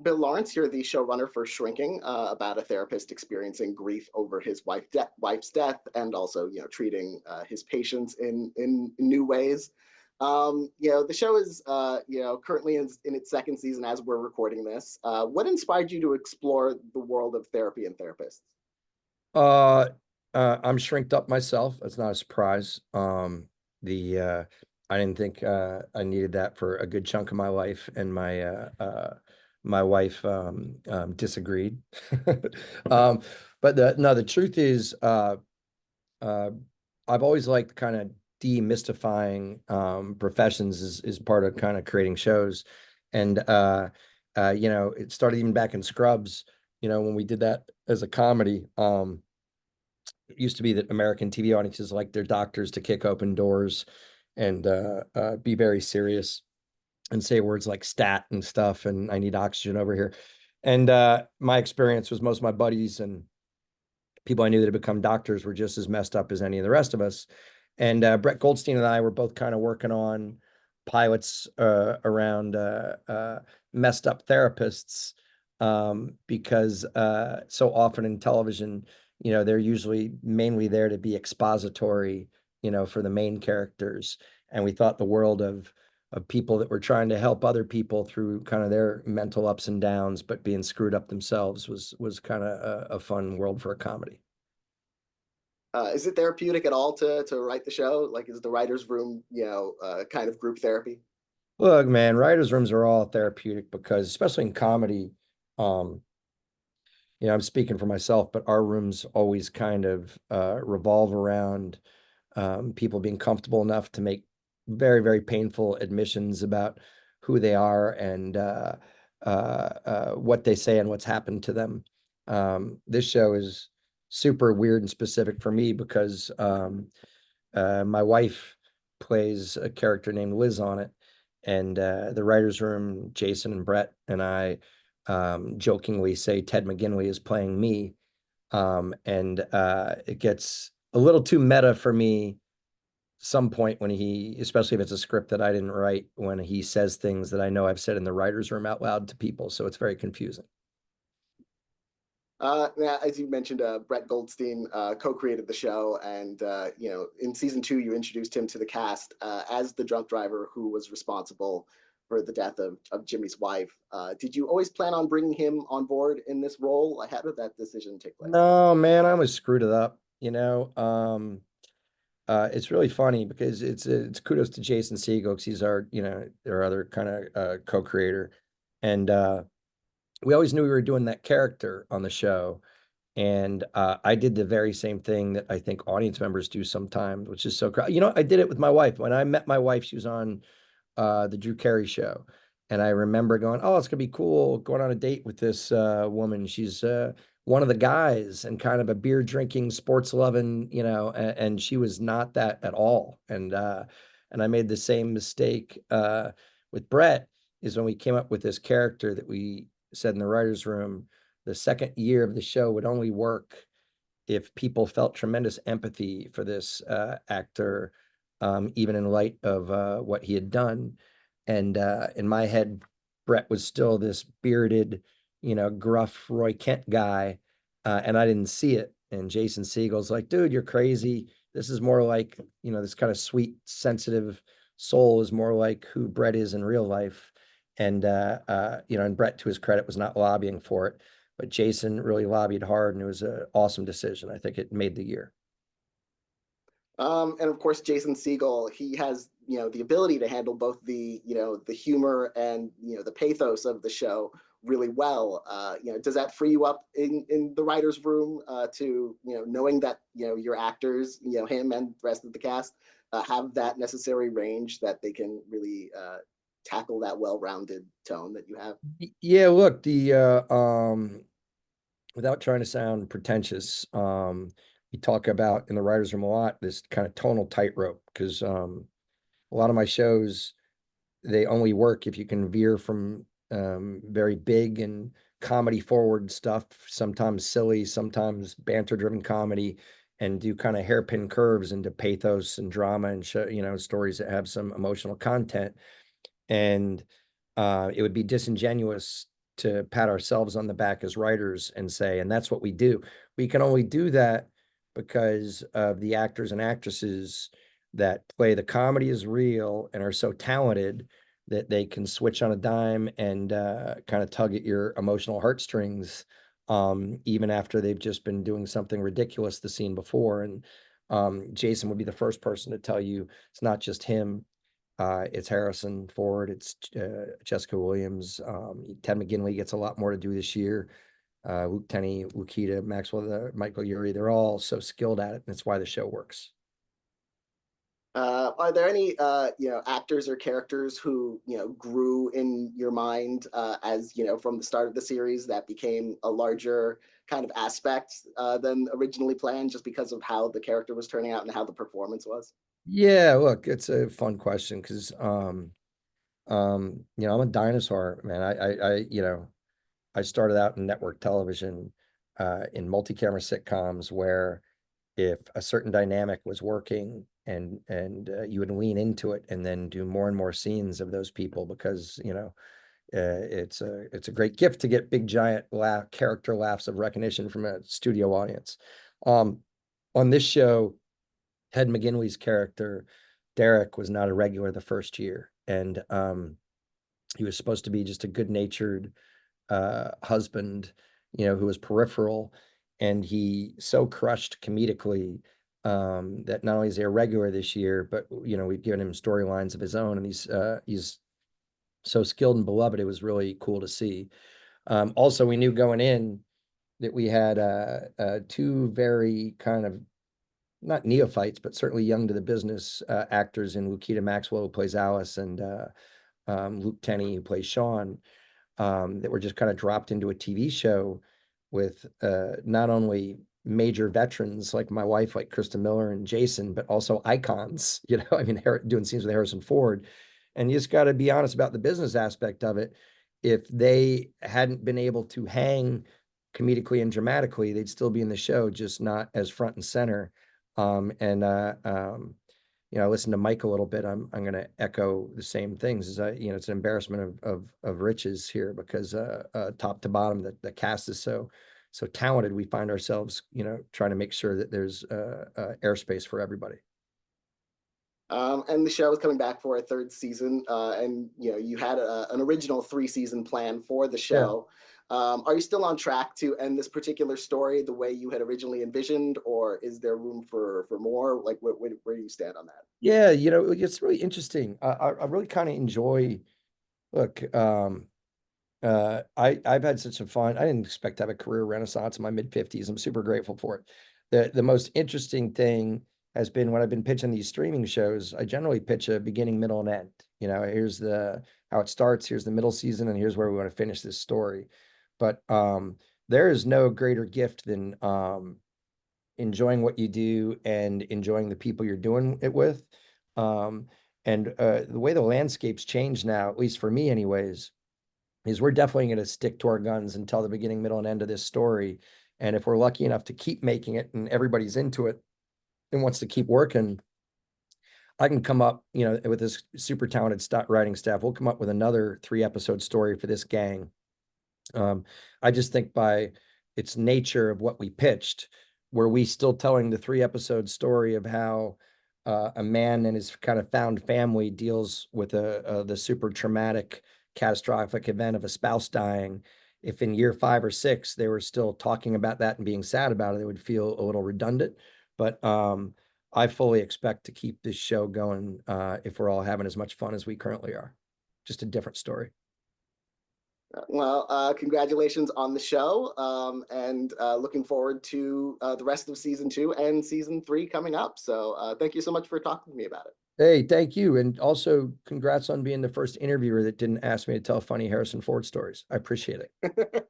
Bill Lawrence, you're the showrunner for Shrinking, about a therapist experiencing grief over his wife's death, and also, treating his patients in new ways. The show is, currently in its second season as we're recording this. What inspired you to explore the world of therapy and therapists? Uh, I'm shrinked up myself. That's not a surprise. The I didn't think I needed that for a good chunk of my life, and my wife disagreed. Um, but the truth is, uh, I've always liked kind of demystifying professions is part of kind of creating shows, and it started even back in Scrubs. When we did that as a comedy. It used to be that American TV audiences like their doctors to kick open doors and be very serious and say words like stat and stuff, and I need oxygen over here. And my experience was most of my buddies and people I knew that had become doctors were just as messed up as any of the rest of us. And Brett Goldstein and I were both kind of working on pilots around messed up therapists, because so often in television, they're usually mainly there to be expository, for the main characters. And we thought the world of people that were trying to help other people through kind of their mental ups and downs, but being screwed up themselves was kind of a fun world for a comedy. Is it therapeutic at all to write the show? Like, is the writers' room, kind of group therapy? Look, man, writers' rooms are all therapeutic because, especially in comedy, um, I'm speaking for myself, but our rooms always kind of revolve around people being comfortable enough to make very, very painful admissions about who they are and what they say and what's happened to them. This show is super weird and specific for me because my wife plays a character named Liz on it, and the writers' room, Jason and Brett and I jokingly say Ted McGinley is playing me, and it gets a little too meta for me some point when he, especially if it's a script that I didn't write, when he says things that I know I've said in the writers' room out loud to people. So it's very confusing. Now, as you mentioned, Brett Goldstein co-created the show, and in season two, you introduced him to the cast as the drunk driver who was responsible for the death of Jimmy's wife. Did you always plan on bringing him on board in this role? Like, how did that decision take place? No, man, I almost screwed it up. It's really funny because it's kudos to Jason Segel because he's our other kind of co-creator, and we always knew we were doing that character on the show. And I did the very same thing that I think audience members do sometimes, which is so, I did it with my wife. When I met my wife, she was on the Drew Carey show. And I remember going, oh, it's gonna be cool going on a date with this woman. She's one of the guys and kind of a beer drinking, sports loving, and she was not that at all. And I made the same mistake with Brett, is when we came up with this character that we said in the writer's room, the second year of the show would only work if people felt tremendous empathy for this actor, even in light of what he had done. And in my head, Brett was still this bearded, gruff Roy Kent guy, and I didn't see it. And Jason Segel's like, dude, you're crazy. This is more like, this kind of sweet, sensitive soul is more like who Brett is in real life. And Brett, to his credit, was not lobbying for it, but Jason really lobbied hard, and it was an awesome decision. I think it made the year. And of course, Jason Segel, he has, the ability to handle both the humor and, the pathos of the show really well. Does that free you up in the writer's room to, knowing that, your actors, him and the rest of the cast have that necessary range that they can really tackle that well-rounded tone that you have? Yeah, look, the without trying to sound pretentious, we talk about in the writers' room a lot this kind of tonal tightrope because a lot of my shows, they only work if you can veer from very big and comedy forward stuff, sometimes silly, sometimes banter driven comedy, and do kind of hairpin curves into pathos and drama and show, stories that have some emotional content. And it would be disingenuous to pat ourselves on the back as writers and say, and that's what we do. We can only do that because of the actors and actresses that play the comedy is real and are so talented that they can switch on a dime and kind of tug at your emotional heartstrings, even after they've just been doing something ridiculous the scene before. And Jason would be the first person to tell you it's not just him. It's Harrison Ford, it's Jessica Williams. Ted McGinley gets a lot more to do this year. Luke Tenney, Lukita, Maxwell, Michael Urie, they're all so skilled at it, and that's why the show works. Are there any actors or characters who grew in your mind as from the start of the series that became a larger kind of aspect than originally planned, just because of how the character was turning out and how the performance was? Yeah, look, it's a fun question because I'm a dinosaur, man. I started out in network television, in multi-camera sitcoms where if a certain dynamic was working and you would lean into it and then do more and more scenes of those people because it's a great gift to get big giant character laughs of recognition from a studio audience. Um, on this show, Ted McGinley's character Derek was not a regular the first year, and he was supposed to be just a good-natured husband, who was peripheral, and he so crushed comedically that not only is he a regular this year, but we've given him storylines of his own, and he's so skilled and beloved. It was really cool to see. Also, we knew going in that we had two very kind of not neophytes, but certainly young to the business actors in Lukita Maxwell, who plays Alice, and Luke Tenney, who plays Sean, that were just kind of dropped into a TV show with not only major veterans like my wife, like Krista Miller and Jason, but also icons, I mean, doing scenes with Harrison Ford. And you just got to be honest about the business aspect of it. If they hadn't been able to hang comedically and dramatically, they'd still be in the show, just not as front and center. I listened to Mike a little bit. I'm going to echo the same things. It's an embarrassment of riches here because top to bottom, the cast is so talented. We find ourselves, trying to make sure that there's airspace for everybody. And the show is coming back for a third season, and you had an original 3-season plan for the show. Are you still on track to end this particular story the way you had originally envisioned, or is there room for more? Like, where do you stand on that? Yeah, it's really interesting. I really kind of enjoy. Look, I've had such a fun. I didn't expect to have a career renaissance in my mid-50s. I'm super grateful for it. The most interesting thing has been when I've been pitching these streaming shows, I generally pitch a beginning, middle, and end. Here's how it starts, here's the middle season, and here's where we want to finish this story. But there is no greater gift than enjoying what you do and enjoying the people you're doing it with. And the way the landscape's changed now, at least for me anyways, is we're definitely going to stick to our guns and tell the beginning, middle, and end of this story. And if we're lucky enough to keep making it and everybody's into it and wants to keep working, I can come up, with this super talented writing staff, we'll come up with another 3-episode story for this gang. I just think by its nature of what we pitched, were we still telling the 3-episode story of how a man and his kind of found family deals with the super traumatic, catastrophic event of a spouse dying. If in year 5 or 6 they were still talking about that and being sad about it, it would feel a little redundant. But I fully expect to keep this show going if we're all having as much fun as we currently are. Just a different story. Well, congratulations on the show, and looking forward to the rest of season 2 and season 3 coming up. So thank you so much for talking to me about it. Hey, thank you. And also congrats on being the first interviewer that didn't ask me to tell funny Harrison Ford stories. I appreciate it.